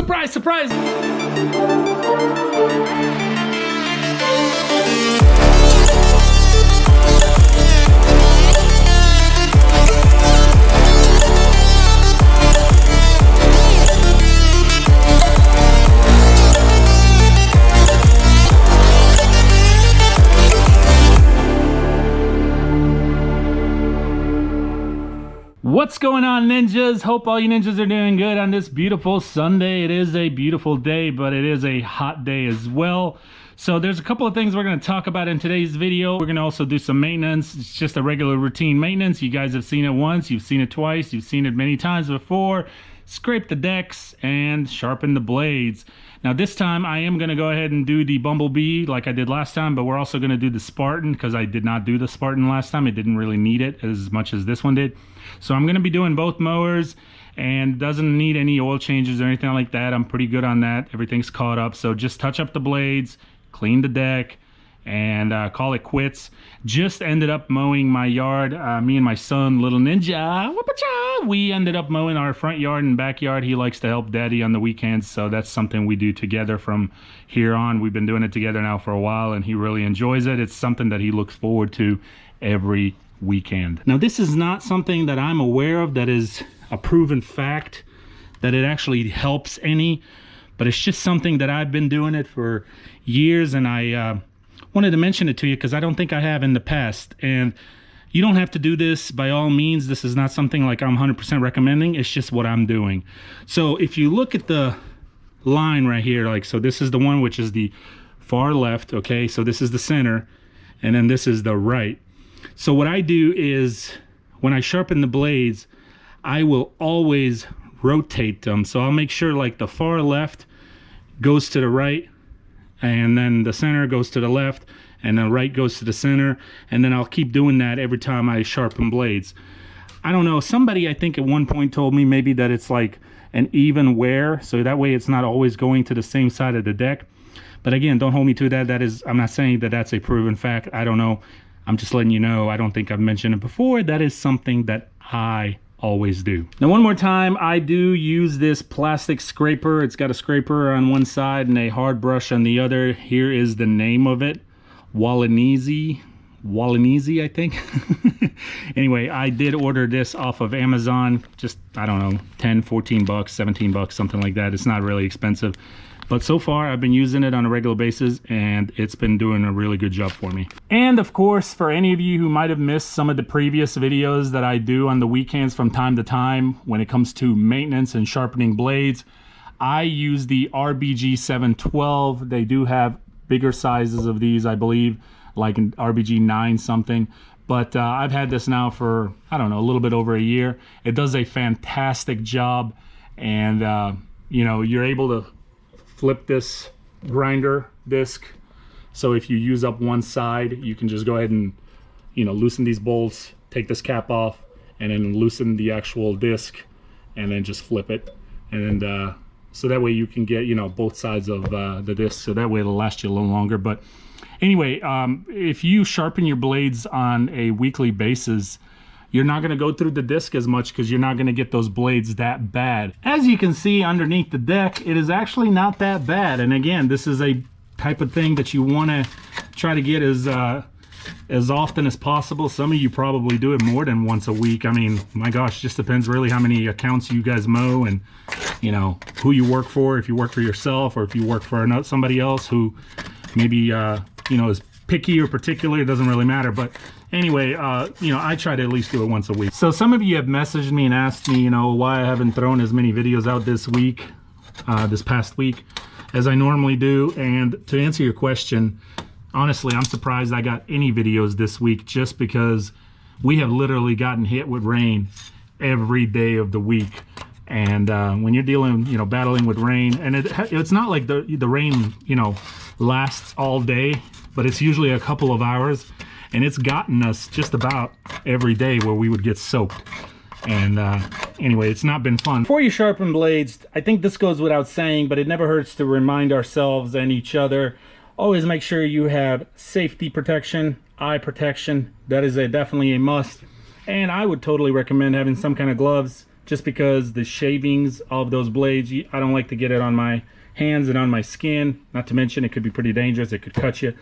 Surprise, surprise! What's going on, ninjas? Hope all you ninjas are doing good on this beautiful Sunday. It is a beautiful day, but it is a hot day as well. So there's a couple of things we're going to talk about in today's video. We're going to also do some maintenance. It's just a regular routine maintenance. You guys have seen it once, you've seen it twice, you've seen it many times before. Scrape the decks and sharpen the blades. Now this time I am going to go ahead and do the Bumblebee like I did last time, but we're also going to do the Spartan because I did not do the Spartan last time. It didn't really need it as much as this one did. So I'm going to be doing both mowers, and doesn't need any oil changes or anything like that. I'm pretty good on that. Everything's caught up. So just touch up the blades, clean the deck, and call it quits. Just ended up mowing my yard. Me and my son, little ninja, we ended up mowing our front yard and backyard. He likes to help daddy on the weekends, so that's something we do together from here on. We've been doing it together now for a while, and he really enjoys it. It's something that he looks forward to every weekend. Now this is not something that I'm aware of that is a proven fact that it actually helps any, but it's just something that I've been doing it for years, and I wanted to mention it to you because I don't think I have in the past. And you don't have to do this by all means. This is not something like I'm 100% recommending. It's just what I'm doing. So if you look at the line right here, like, so this is the one which is the far left, okay? So this is the center, and then this is the right. So what I do is when I sharpen the blades, I will always rotate them. So I'll make sure like the far left goes to the right, and then the center goes to the left, and the right goes to the center, and then I'll keep doing that every time I sharpen blades. I don't know, somebody I think at one point told me maybe that it's like an even wear, so that way it's not always going to the same side of the deck. But again, don't hold me to that. That is, I'm not saying that that's a proven fact. I don't know. I'm just letting you know. I don't think I've mentioned it before. That is something that I always do. Now one more time, I do use this plastic scraper. It's got a scraper on one side and a hard brush on the other. Here is the name of it. Walanese, I think. Anyway, I did order this off of Amazon. Just, I don't know, 10, 14 bucks, 17 bucks, something like that. It's not really expensive. But so far, I've been using it on a regular basis, and it's been doing a really good job for me. And of course, for any of you who might have missed some of the previous videos that I do on the weekends from time to time, when it comes to maintenance and sharpening blades, I use the RBG 712. They do have bigger sizes of these, I believe, like an RBG 9 something. But I've had this now for, I don't know, a little bit over a year. It does a fantastic job, and you know, you're able to flip this grinder disc, so if you use up one side, you can just go ahead and, you know, loosen these bolts, take this cap off, and then loosen the actual disc, and then just flip it, and so that way you can get, you know, both sides of the disc, so that way it'll last you a little longer. But anyway, if you sharpen your blades on a weekly basis, you're not going to go through the disc as much because you're not going to get those blades that bad. As you can see underneath the deck, it is actually not that bad. And again, this is a type of thing that you want to try to get as often as possible. Some of you probably do it more than once a week. I mean, my gosh, just depends really how many accounts you guys mow, and you know, who you work for. If you work for yourself, or if you work for somebody else who maybe you know, is picky or particular, it doesn't really matter. But anyway, you know, I try to at least do it once a week. So some of you have messaged me and asked me, you know, why I haven't thrown as many videos out this week, this past week, as I normally do. And to answer your question, honestly, I'm surprised I got any videos this week, just because we have literally gotten hit with rain every day of the week. And when you're dealing, you know, battling with rain, and it's not like the rain, you know, lasts all day, but it's usually a couple of hours, and it's gotten us just about every day where we would get soaked. And anyway, it's not been fun. Before you sharpen blades, I think this goes without saying, but it never hurts to remind ourselves and each other, always make sure you have safety protection, eye protection. That is definitely a must. And I would totally recommend having some kind of gloves just because the shavings of those blades, I don't like to get it on my hands and on my skin. Not to mention it could be pretty dangerous, it could cut you.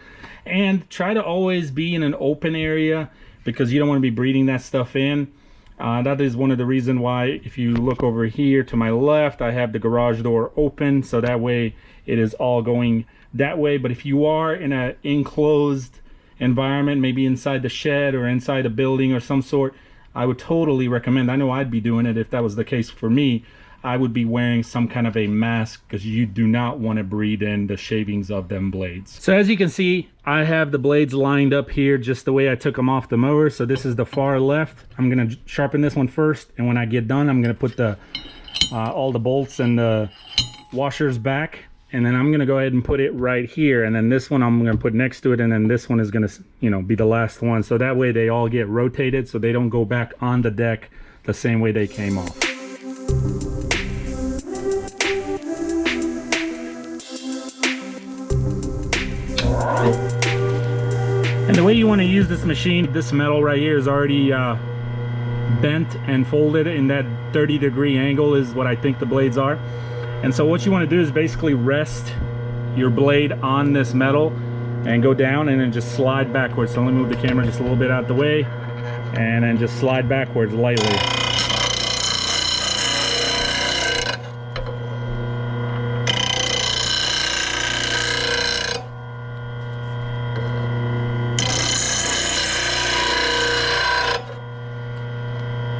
And try to always be in an open area because you don't want to be breathing that stuff in. That is one of the reasons why, if you look over here to my left, I have the garage door open, so that way it is all going that way. But if you are in an enclosed environment, maybe inside the shed or inside a building or some sort, I would totally recommend, I know I'd be doing it if that was the case for me, I would be wearing some kind of a mask because you do not want to breathe in the shavings of them blades. So as you can see, I have the blades lined up here just the way I took them off the mower. So this is the far left. I'm going to sharpen this one first, and when I get done, I'm going to put the all the bolts and the washers back, and then I'm going to go ahead and put it right here, and then this one I'm going to put next to it, and then this one is going to, you know, be the last one, so that way they all get rotated so they don't go back on the deck the same way they came off. And the way you want to use this machine, this metal right here is already bent and folded in that 30-degree angle is what I think the blades are. And so what you want to do is basically rest your blade on this metal and go down and then just slide backwards. So let me move the camera just a little bit out the way and then just slide backwards lightly.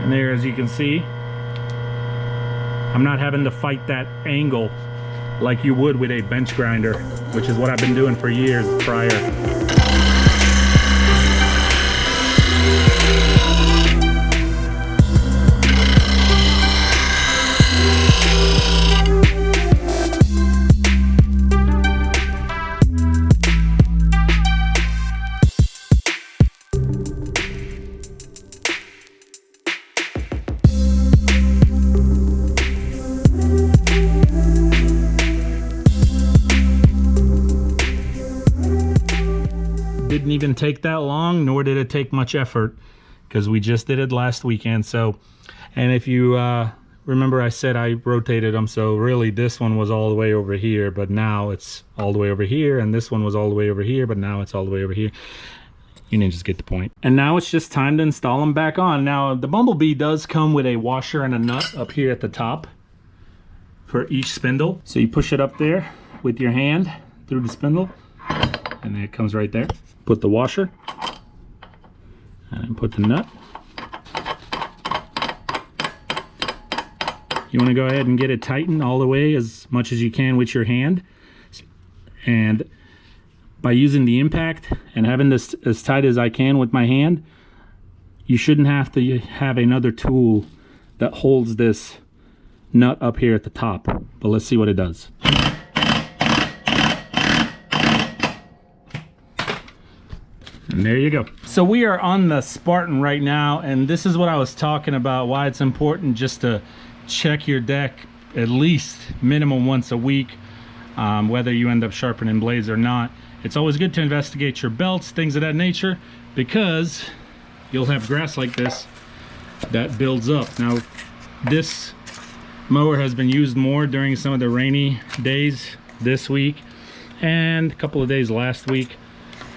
And there, as you can see, I'm not having to fight that angle like you would with a bench grinder, which is what I've been doing for years prior. Didn't even take that long, nor did it take much effort, because we just did it last weekend. So, and if you remember, I said I rotated them, so really this one was all the way over here, but now it's all the way over here, and this one was all the way over here, but now it's all the way over here. You ninjas get the point. And now it's just time to install them back on. Now the Bumblebee does come with a washer and a nut up here at the top for each spindle. So you push it up there with your hand through the spindle, and then it comes right there. Put the washer and then put the nut. You want to go ahead and get it tightened all the way as much as you can with your hand, and by using the impact and having this as tight as I can with my hand, you shouldn't have to have another tool that holds this nut up here at the top. But let's see what it does. And there you go. So we are on the Spartan right now, and this is what I was talking about, why it's important just to check your deck at least minimum once a week, whether you end up sharpening blades or not. It's always good to investigate your belts, things of that nature, because you'll have grass like this that builds up. Now this mower has been used more during some of the rainy days this week and a couple of days last week.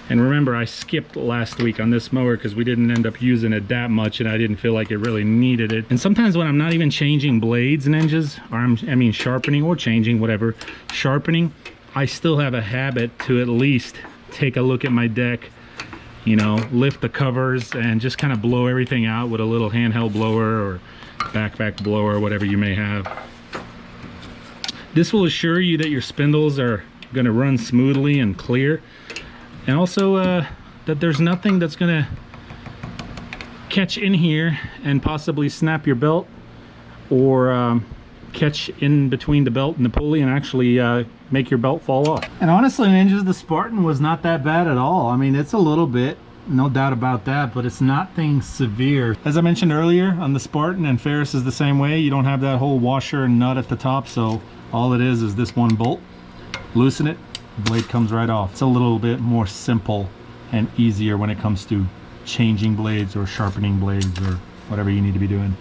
And remember, I skipped last week on this mower because we didn't end up using it that much, and I didn't feel like it really needed it. And sometimes when I'm not even changing blades, ninjas, or I mean sharpening or changing, whatever, sharpening, I still have a habit to at least take a look at my deck, you know, lift the covers and just kind of blow everything out with a little handheld blower or backpack blower, whatever you may have. This will assure you that your spindles are going to run smoothly and clear. And also that there's nothing that's gonna catch in here and possibly snap your belt, or catch in between the belt and the pulley and actually make your belt fall off. And honestly, ninjas, the Spartan was not that bad at all. I mean, it's a little bit, no doubt about that, but it's nothing severe. As I mentioned earlier, on the Spartan, and Ferris is the same way, you don't have that whole washer and nut at the top, so all it is this one bolt. Loosen it, the blade comes right off. It's a little bit more simple and easier when it comes to changing blades or sharpening blades or whatever you need to be doing.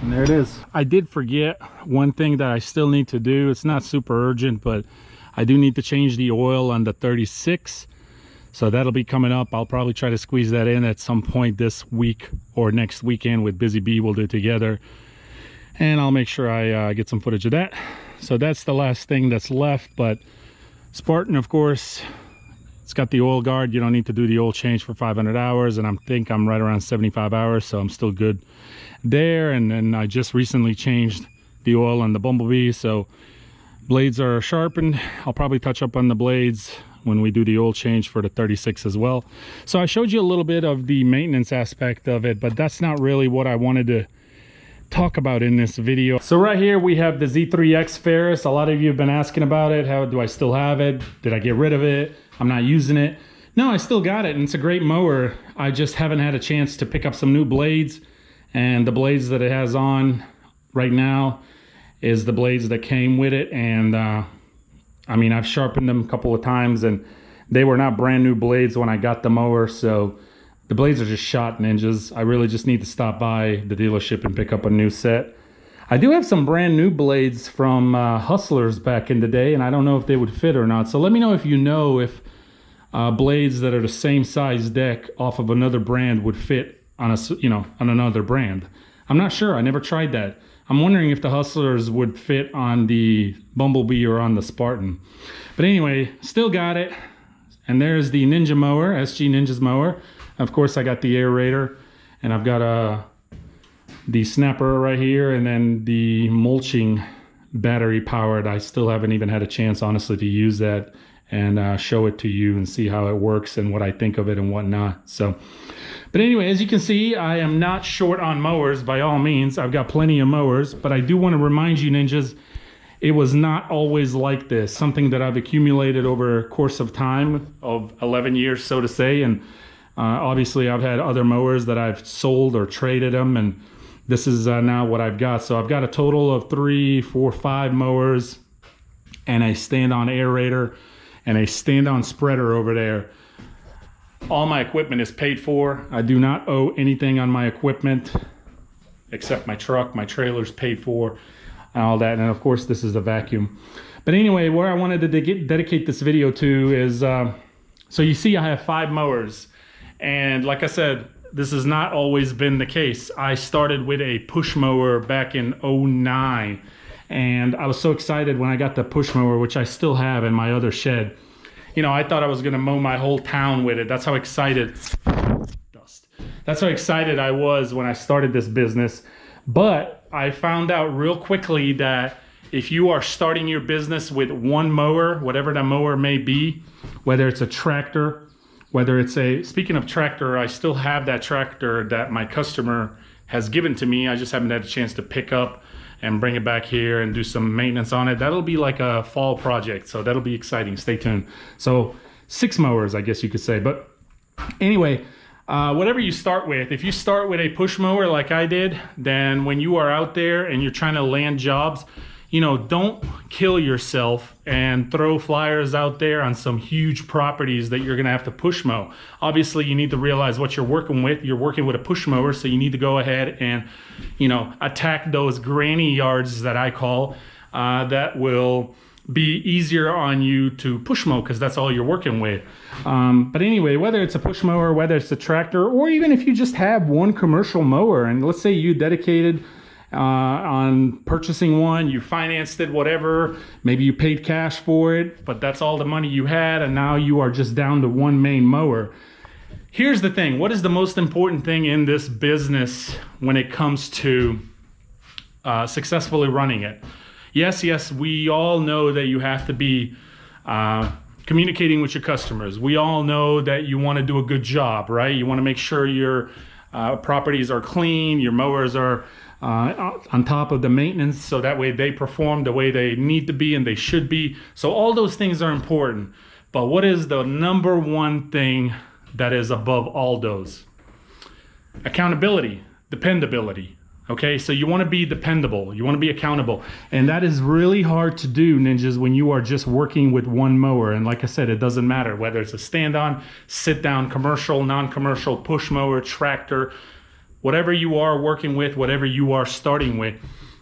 And there it is. I did forget one thing that I still need to do. It's not super urgent, but I do need to change the oil on the 36. So that'll be coming up. I'll probably try to squeeze that in at some point this week or next weekend with Busy Bee. We'll do it together. And I'll make sure I get some footage of that. So that's the last thing that's left. But Spartan, of course, it's got the oil guard. You don't need to do the oil change for 500 hours. And I think I'm right around 75 hours. So I'm still good there. And then I just recently changed the oil on the Bumblebee. So blades are sharpened. I'll probably touch up on the blades when we do the oil change for the 36 as well. So I showed you a little bit of the maintenance aspect of it, but that's not really what I wanted to talk about in this video. So right here we have the Z3x Ferris. A lot of you have been asking about it. How do I still have it? Did I get rid of it? I'm not using it. No, I still got it, and it's a great mower. I just haven't had a chance to pick up some new blades, and the blades that it has on right now is the blades that came with it. And I mean, I've sharpened them a couple of times, and they were not brand new blades when I got the mower. So the blades are just shot, ninjas. I really just need to stop by the dealership and pick up a new set. I do have some brand new blades from Hustlers back in the day, and I don't know if they would fit or not. So let me know if you know if blades that are the same size deck off of another brand would fit on on another brand. I'm not sure. I never tried that. I'm wondering if the Hustlers would fit on the Bumblebee or on the Spartan. But anyway, still got it. And there's the Ninja mower, sgninjas mower. Of course, I got the aerator, and I've got the snapper right here, and then the mulching battery powered. I still haven't even had a chance, honestly, to use that and show it to you and see how it works and what I think of it and whatnot. So, but anyway, as you can see, I am not short on mowers by all means. I've got plenty of mowers, but I do want to remind you, ninjas, it was not always like this. Something that I've accumulated over a course of time of 11 years, so to say. And obviously I've had other mowers that I've sold or traded them, and this is now what I've got. So I've got a total of 3, 4, 5 mowers, and a stand-on aerator, and a stand-on spreader over there. All my equipment is paid for. I do not owe anything on my equipment except my truck. My trailer's paid for and all that. And of course, this is the vacuum. But anyway, where I wanted to dedicate this video to is, so you see I have 5 mowers. And like I said, this has not always been the case. I started with a push mower back in 09. And I was so excited when I got the push mower, which I still have in my other shed. You know, I thought I was gonna mow my whole town with it. That's how excited, that's how excited I was when I started this business. But I found out real quickly that if you are starting your business with one mower, whatever that mower may be, whether it's a tractor, whether it's speaking of tractor, I still have that tractor that my customer has given to me. I just haven't had a chance to pick up and bring it back here and do some maintenance on it. That'll be like a fall project, so that'll be exciting. Stay tuned. So 6 mowers, I guess you could say. But anyway, whatever you start with, if you start with a push mower like I did, then when you are out there and you're trying to land jobs, you know, don't kill yourself and throw flyers out there on some huge properties that you're gonna have to push mow. Obviously, you need to realize what you're working with. You're working with a push mower, so you need to go ahead and, you know, attack those granny yards that I call, that will be easier on you to push mow because that's all you're working with. But anyway, whether it's a push mower, whether it's a tractor, or even if you just have one commercial mower, and let's say you dedicated on purchasing one, you financed it, whatever, maybe you paid cash for it, but that's all the money you had, and now you are just down to one main mower. Here's the thing, what is the most important thing in this business when it comes to successfully running it? Yes, we all know that you have to be communicating with your customers. We all know that you want to do a good job, right? You want to make sure your properties are clean, your mowers are on top of the maintenance, so that way they perform the way they need to be and they should be. So all those things are important. But what is the number one thing that is above all those? Accountability, dependability. Okay, so you want to be dependable, you want to be accountable, and that is really hard to do, ninjas, when you are just working with one mower. And like I said, it doesn't matter whether it's a stand-on, sit-down, commercial, non-commercial, push mower, tractor, whatever you are working with, whatever you are starting with,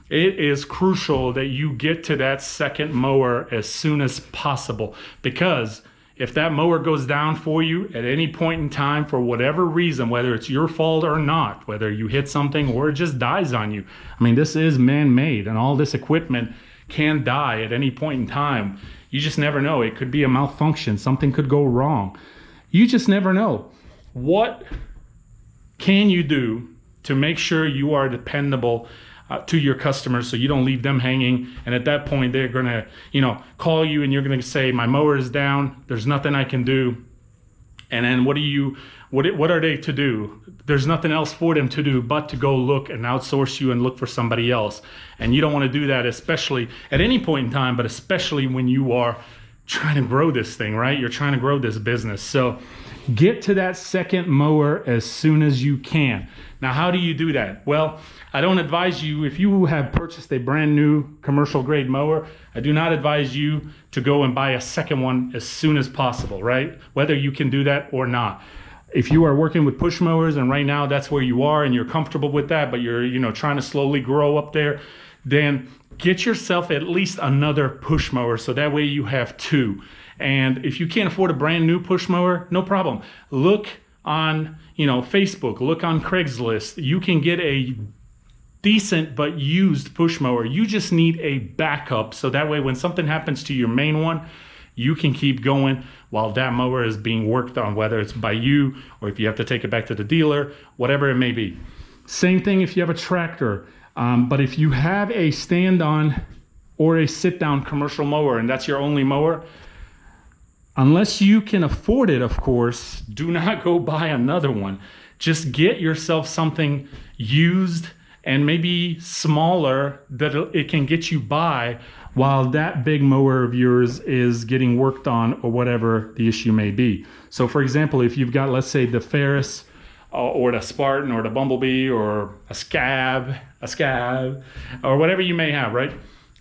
it is crucial that you get to that second mower as soon as possible, because if that mower goes down for you at any point in time for whatever reason, whether it's your fault or not, whether you hit something or it just dies on you. I mean, this is man-made, and all this equipment can die at any point in time. You just never know. It could be a malfunction. Something could go wrong. You just never know. What can you do to make sure you are dependable to your customers, so you don't leave them hanging, and at that point they're gonna, call you and you're gonna say, my mower is down, there's nothing I can do. And then what are they to do? There's nothing else for them to do but to go look and outsource you and look for somebody else. And you don't want to do that, especially at any point in time, but especially when you are trying to grow this thing, right? You're trying to grow this business. So get to that second mower as soon as you can. Now, how do you do that? Well, I don't advise you, if you have purchased a brand new commercial grade mower, I do not advise you to go and buy a second one as soon as possible, right? Whether you can do that or not. If you are working with push mowers and right now that's where you are and you're comfortable with that, but you're, trying to slowly grow up there, then get yourself at least another push mower, so that way you have two. And if you can't afford a brand new push mower, no problem. Look on, Facebook, look on Craigslist. You can get a decent but used push mower. You just need a backup, so that way when something happens to your main one, you can keep going while that mower is being worked on, whether it's by you or if you have to take it back to the dealer, whatever it may be. Same thing if you have a tractor. But if you have a stand-on or a sit-down commercial mower and that's your only mower, unless you can afford it, of course, do not go buy another one. Just get yourself something used and maybe smaller that it can get you by while that big mower of yours is getting worked on or whatever the issue may be. So for example, if you've got, let's say, the Ferris or the Spartan or the Bumblebee or a Scab, or whatever you may have, right?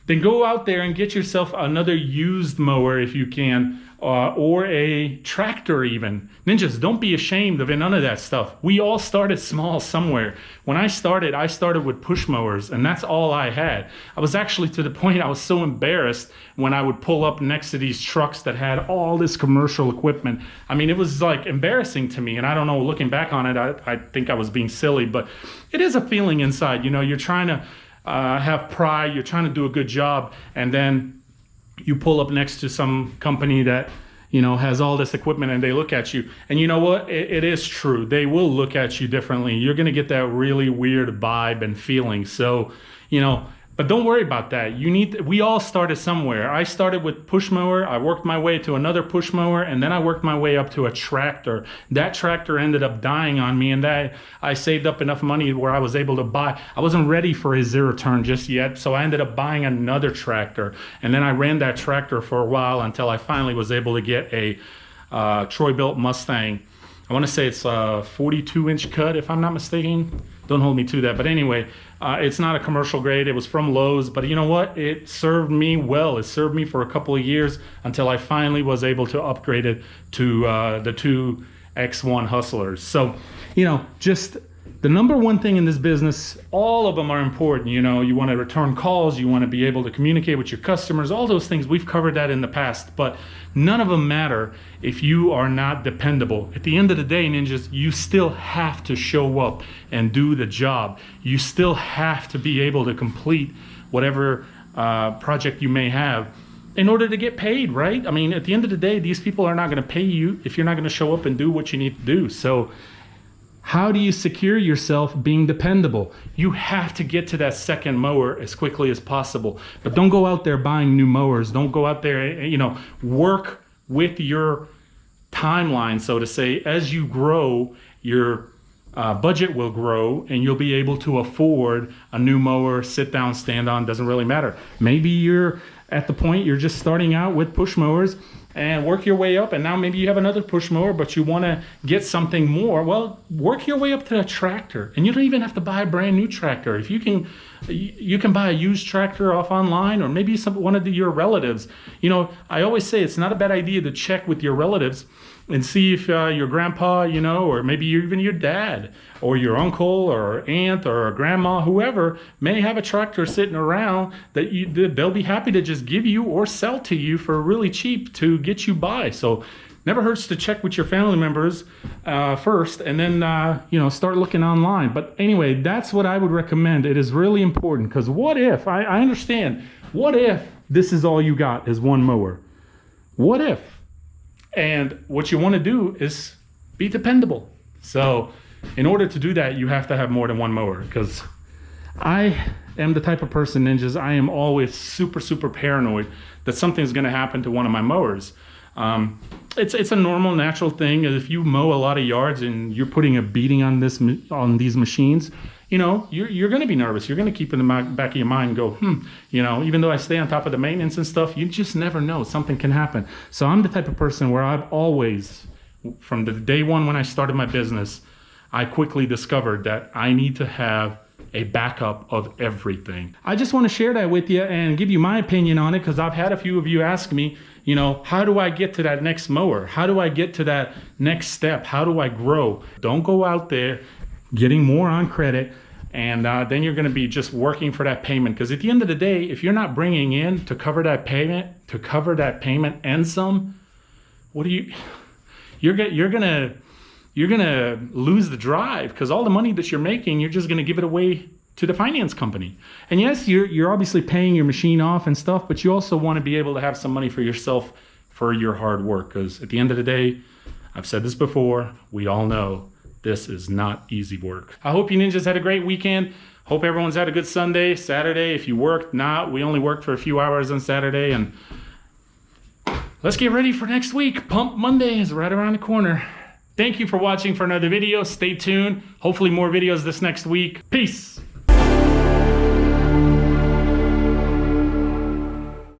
Then go out there and get yourself another used mower if you can, or a tractor even. Ninjas, don't be ashamed of none of that stuff. We all started small somewhere. When I started with push mowers, and that's all I had. I was actually to the point I was so embarrassed when I would pull up next to these trucks that had all this commercial equipment. I mean, it was like embarrassing to me, and I don't know, looking back on it, I think I was being silly, but it is a feeling inside. You're trying to have pride, you're trying to do a good job, and then you pull up next to some company that has all this equipment and they look at you, and you know what, it is true, they will look at you differently. You're going to get that really weird vibe and feeling. So but don't worry about that. We all started somewhere. I started with push mower, I worked my way to another push mower, and then I worked my way up to a tractor. That tractor ended up dying on me, and I saved up enough money where I was able to buy. I wasn't ready for a zero turn just yet, so I ended up buying another tractor, and then I ran that tractor for a while until I finally was able to get a Troy-built Mustang. I want to say it's a 42-inch cut, if I'm not mistaken. Don't hold me to that. But anyway, it's not a commercial grade. It was from Lowe's. But you know what? It served me well. It served me for a couple of years until I finally was able to upgrade it to the two X1 Hustlers. So, just the number one thing in this business, all of them are important. You want to return calls. You want to be able to communicate with your customers. All those things, we've covered that in the past. But none of them matter if you are not dependable. At the end of the day, ninjas, you still have to show up and do the job. You still have to be able to complete whatever project you may have in order to get paid, right? I mean, at the end of the day, these people are not going to pay you if you're not going to show up and do what you need to do. So how do you secure yourself being dependable? You have to get to that second mower as quickly as possible. But don't go out there buying new mowers. Don't go out there, work with your timeline, so to say. As you grow, your budget will grow and you'll be able to afford a new mower, sit down, stand on, doesn't really matter. Maybe you're at the point you're just starting out with push mowers and work your way up, and now maybe you have another push mower, but you want to get something more. Well, work your way up to a tractor, and you don't even have to buy a brand new tractor. If you can buy a used tractor off online, or maybe one of your relatives. I always say it's not a bad idea to check with your relatives and see if your grandpa, you know, or maybe even your dad or your uncle or aunt or grandma, whoever, may have a tractor sitting around that they'll be happy to just give you or sell to you for really cheap to get you by. So never hurts to check with your family members first, and then you know, start looking online. But anyway, that's what I would recommend. It is really important, because what if, I understand, what if this is all you got is one mower? What if? And what you want to do is be dependable. So in order to do that, you have to have more than one mower, because I am the type of person, ninjas, I am always super paranoid that something's going to happen to one of my mowers. It's a normal, natural thing. If you mow a lot of yards and you're putting a beating on these machines, you know, you're going to be nervous. You're going to keep in the back of your mind and go, you know, even though I stay on top of the maintenance and stuff, you just never know. Something can happen. So I'm the type of person where I've always, from the day one when I started my business, I quickly discovered that I need to have a backup of everything. I just want to share that with you and give you my opinion on it, because I've had a few of you ask me, you know, how do I get to that next mower? How do I get to that next step? How do I grow? Don't go out there getting more on credit, and then you're going to be just working for that payment. Because at the end of the day, if you're not bringing in to cover that payment and some, what do you're gonna lose the drive, because all the money that you're making, you're just going to give it away to the finance company. And yes, you're obviously paying your machine off and stuff, but you also want to be able to have some money for yourself for your hard work. Because at the end of the day, I've said this before, we all know this is not easy work. I hope you ninjas had a great weekend. Hope everyone's had a good Sunday, Saturday. If you worked, we only worked for a few hours on Saturday. And let's get ready for next week. Pump Monday is right around the corner. Thank you for watching for another video. Stay tuned. Hopefully more videos this next week. Peace.